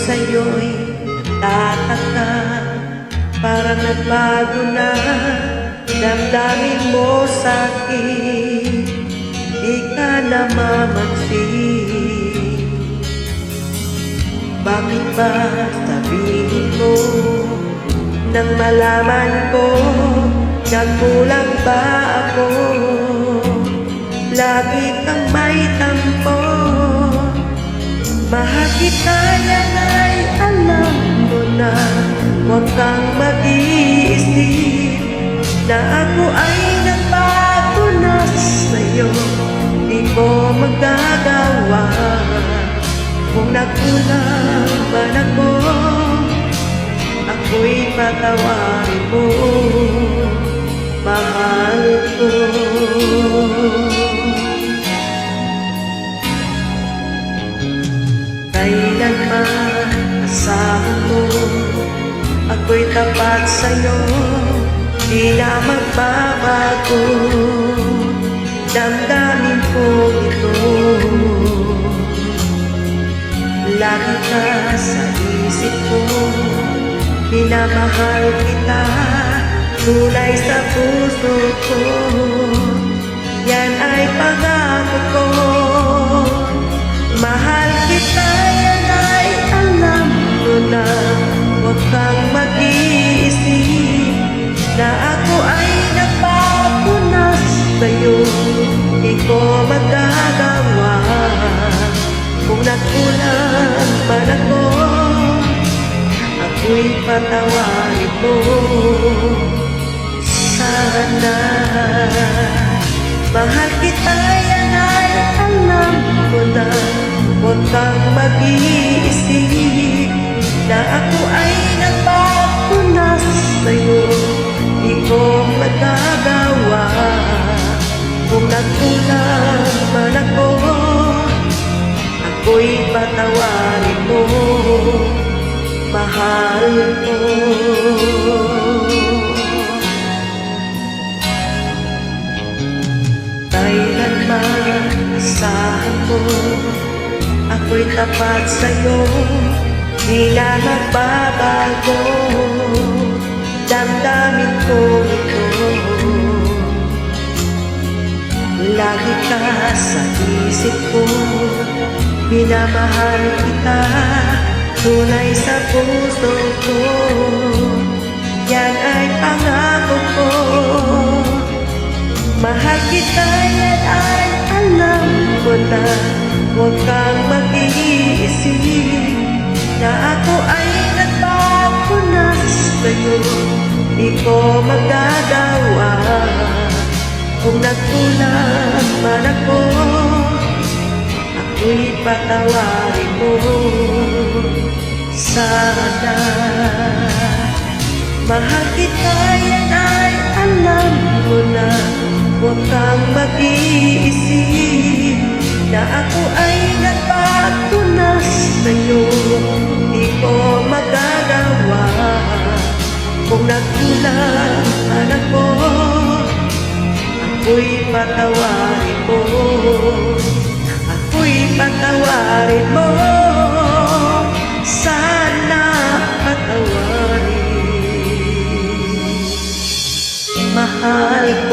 sa'yo'y tataka, parang nagbago na damdamin mo sa'kin, di ka namamansin. Bakit ba sabihin mo nang malaman ko nagkulang ba ako? Lagi kang may tampo, mahal kita yan ay alam mo na. Huwag kang mag-iisip na ako ay nagbago na sa'yo, di ko magagawa. Kung nagkulang man ako, ako'y patawarin mo, mahal ko. Kailanman asahan mo, ako'y tapat sa'yo, di na magbabago. Damdamin ko ito, lagi ka sa isip ko, minamahal kita, tunay sa puso ko. Yan ay pangako ko, mahal kita, yan ay alam mo na. Huwag kang mag-iisip na ako ay nagbago na sa'yo, di ko magagawa. Kung nagkulang man ako, ako'y patawarin mo, sana. Mahal kita, yan ay alam ko na. Huwag kang mag-iisip na ako ay nagbago na sa'yo, di ko magagawa. Kung nagkulang man ako, ako'y patawarin mo, mahal ko. Kailanman asahan mo, ako'y tapat sa'yo, di na magbabago. Damdamin ko ito, lagi ka sa isip ko, minamahal kita, tunay sa puso ko. Yan ay pangako ko, mahal kita, yan ay alam ko na. Huwag kang mag-iisip na ako ay nagbago na sa'yo, di ko magagawa. Kung nagkulang man ako, ako'y patawarin mo, sana. Mahal kita, yan ay alam mo na. Huwag kang mag-iisip na ako ay nagbago na sa'yo, di ko magagawa. Kung nagkulang man ako, ako'y patawarin mo, ako'y patawarin mo, sana patawarin, mahal ko.